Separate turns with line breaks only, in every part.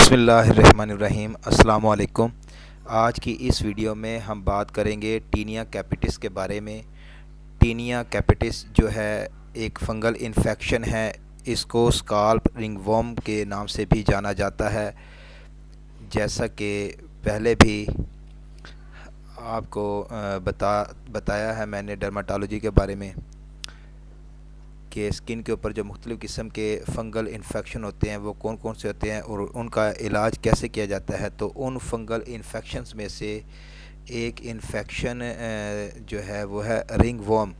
بسم اللہ الرحمن الرحیم۔ السلام علیکم۔ آج کی اس ویڈیو میں ہم بات کریں گے ٹینیا کیپٹس کے بارے میں۔ ٹینیا کیپٹس جو ہے ایک فنگل انفیکشن ہے، اس کو اسکالپ رنگ ورم کے نام سے بھی جانا جاتا ہے۔ جیسا کہ پہلے بھی آپ کو بتایا ہے میں نے ڈرماٹولوجی کے بارے میں کہ اسکن کے اوپر جو مختلف قسم کے فنگل انفیکشن ہوتے ہیں وہ کون کون سے ہوتے ہیں اور ان کا علاج کیسے کیا جاتا ہے۔ تو ان فنگل انفیکشنز میں سے ایک انفیکشن جو ہے وہ ہے رنگ ورم۔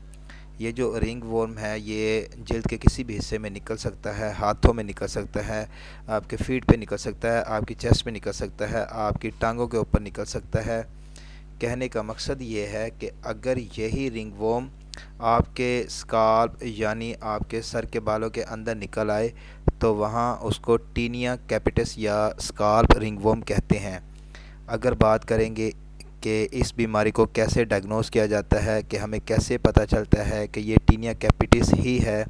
یہ جو رنگ ورم ہے یہ جلد کے کسی بھی حصے میں نکل سکتا ہے، ہاتھوں میں نکل سکتا ہے، آپ کے فیٹ پہ نکل سکتا ہے، آپ کی چیسٹ پہ نکل سکتا ہے، آپ کی ٹانگوں کے اوپر نکل سکتا ہے۔ کہنے کا مقصد یہ ہے کہ اگر یہی رنگ ورم آپ کے اسکالپ یعنی آپ کے سر کے بالوں کے اندر نکل آئے تو وہاں اس کو ٹینیا کیپٹس یا اسکالپ رنگ ورم کہتے ہیں۔ اگر بات کریں گے کہ اس بیماری کو کیسے ڈائگنوز کیا جاتا ہے، کہ ہمیں کیسے پتہ چلتا ہے کہ یہ ٹینیا کیپٹس ہی ہے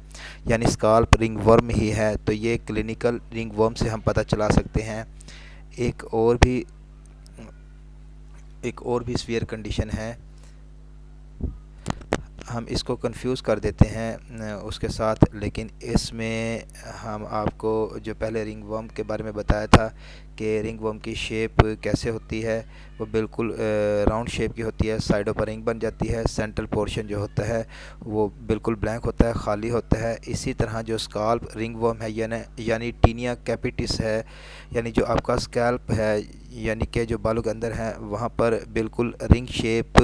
یعنی اسکالپ رنگ ورم ہی ہے، تو یہ کلینیکل رنگ ورم سے ہم پتہ چلا سکتے ہیں۔ ایک اور بھی سویئر کنڈیشن ہے، ہم اس کو کنفیوز کر دیتے ہیں اس کے ساتھ، لیکن اس میں ہم آپ کو جو پہلے رنگ ورم کے بارے میں بتایا تھا کہ رنگ ورم کی شیپ کیسے ہوتی ہے، وہ بالکل راؤنڈ شیپ کی ہوتی ہے، سائڈوں پر رنگ بن جاتی ہے، سینٹرل پورشن جو ہوتا ہے وہ بالکل بلینک ہوتا ہے، خالی ہوتا ہے۔ اسی طرح جو اسکالپ رنگ ورم ہے یعنی ٹینیا کیپٹس ہے، یعنی جو آپ کا اسکیلپ ہے یعنی کہ جو بالوں کے اندر ہیں وہاں پر بالکل رنگ شیپ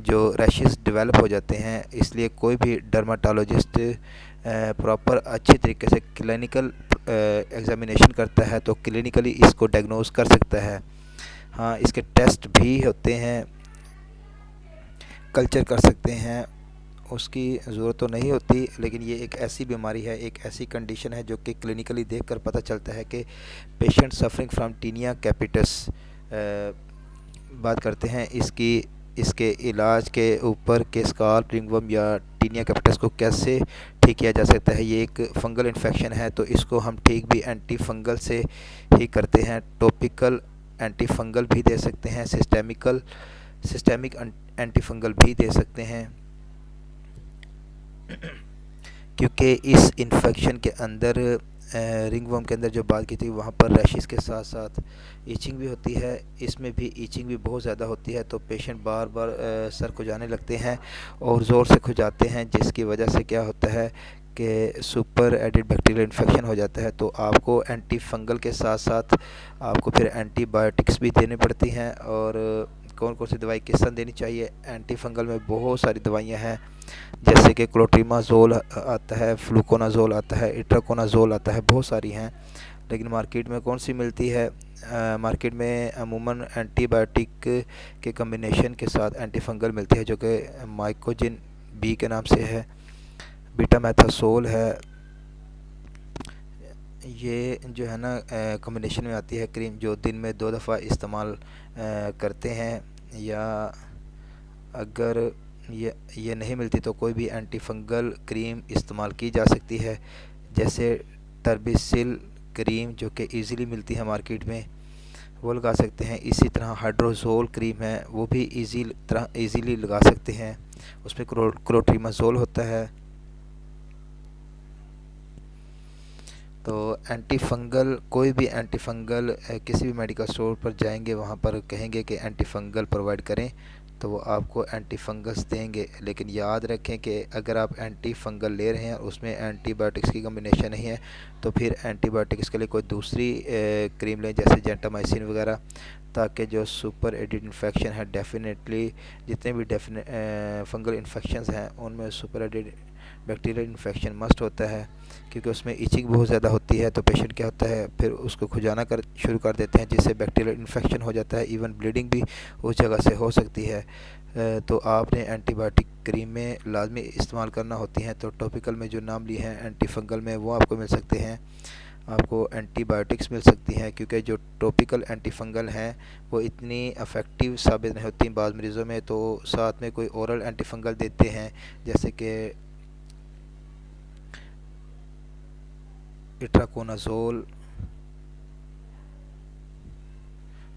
جو ریشز ڈیولپ ہو جاتے ہیں، اس لیے کوئی بھی ڈرماٹولوجسٹ پراپر اچھی طریقے سے کلینیکل ایگزامینیشن کرتا ہے تو کلینیکلی اس کو ڈائگنوز کر سکتا ہے۔ ہاں، اس کے ٹیسٹ بھی ہوتے ہیں، کلچر کر سکتے ہیں، اس کی ضرورت تو نہیں ہوتی، لیکن یہ ایک ایسی بیماری ہے، ایک ایسی کنڈیشن ہے جو کہ کلینیکلی دیکھ کر پتہ چلتا ہے کہ پیشنٹ سفرنگ فرام ٹینیا کیپٹس۔ بات کرتے ہیں اس کے علاج کے اوپر کہ اسکالپ رنگ ورم یا ٹینیا کیپٹس کو کیسے ٹھیک کیا جا سکتا ہے۔ یہ ایک فنگل انفیکشن ہے تو اس کو ہم ٹھیک بھی اینٹی فنگل سے ہی کرتے ہیں، ٹاپیکل اینٹی فنگل بھی دے سکتے ہیں، سسٹمک اینٹی فنگل بھی دے سکتے ہیں، کیونکہ اس انفیکشن کے اندر رنگ ورم کے اندر جو بات کی تھی وہاں پر ریشز کے ساتھ ساتھ ایچنگ بھی ہوتی ہے، اس میں بھی ایچنگ بھی بہت زیادہ ہوتی ہے، تو پیشنٹ بار بار سر کھجانے لگتے ہیں اور زور سے کھجاتے ہیں، جس کی وجہ سے کیا ہوتا ہے کہ سپر ایڈڈ بیکٹیریل انفیکشن ہو جاتا ہے۔ تو آپ کو اینٹی فنگل کے ساتھ ساتھ آپ کو پھر اینٹی بایوٹکس بھی دینی پڑتی ہیں، اور کون کون سی دوائی کس طرح دینی چاہیے۔ اینٹی فنگل میں بہت ساری دوائیاں ہیں، جیسے کہ کلوٹریمازول آتا ہے، فلوکونازول آتا ہے، اٹراکونازول آتا ہے، بہت ساری ہیں، لیکن مارکیٹ میں کون سی ملتی ہے؟ مارکیٹ میں عموماً اینٹی بایوٹک کے کمبینیشن کے ساتھ اینٹی فنگل ملتی ہے، جو کہ مائکوجن بی کے نام سے ہے، بیٹا میتھاسول ہے، یہ جو ہے نا کمبینیشن میں آتی ہے کریم، جو دن میں 2 دفعہ استعمال کرتے ہیں، یا اگر یہ نہیں ملتی تو کوئی بھی اینٹی فنگل کریم استعمال کی جا سکتی ہے، جیسے ٹربیسل کریم جو کہ ایزیلی ملتی ہے مارکیٹ میں، وہ لگا سکتے ہیں۔ اسی طرح ہائیڈروزول کریم ہے، وہ بھی ایزیلی لگا سکتے ہیں، اس میں کلوٹریمازول ہوتا ہے۔ تو اینٹی فنگل کوئی بھی اینٹی فنگل کسی بھی میڈیکل اسٹور پر جائیں گے، وہاں پر کہیں گے کہ اینٹی فنگل پرووائڈ کریں تو وہ آپ کو اینٹی فنگس دیں گے، لیکن یاد رکھیں کہ اگر آپ اینٹی فنگل لے رہے ہیں اور اس میں اینٹی بایوٹکس کی کمبینیشن نہیں ہے تو پھر اینٹی بایوٹکس کے لیے کوئی دوسری کریم لیں، جیسے جینٹامائسین وغیرہ، تاکہ جو سپر ایڈڈ انفیکشن ہے ڈیفینیٹلی جتنے بھی فنگل انفیکشنز ہیں ان میں super added bacterial infection must ہوتا ہے، کیونکہ اس میں ایچنگ بہت زیادہ ہوتی ہے، تو پیشنٹ کیا ہوتا ہے پھر اس کو کھجانا شروع کر دیتے ہیں، جس سے بیکٹیریل انفیکشن ہو جاتا ہے، ایون بلیڈنگ بھی اس جگہ سے ہو سکتی ہے۔ تو آپ نے اینٹی بایوٹک کریمیں لازمی استعمال کرنا ہوتی ہیں، تو ٹاپیکل میں جو نام لی ہیں اینٹی فنگل میں وہ آپ کو مل سکتے ہیں، آپ کو اینٹی بایوٹکس مل سکتی ہیں، کیونکہ جو ٹاپیکل اینٹی فنگل ہیں وہ اتنی افیکٹو ثابت نہیں ہوتی بعض مریضوں میں، تو ساتھ میں کوئی اورل اینٹی فنگل دیتے ہیں، جیسے کہ اٹراکونازول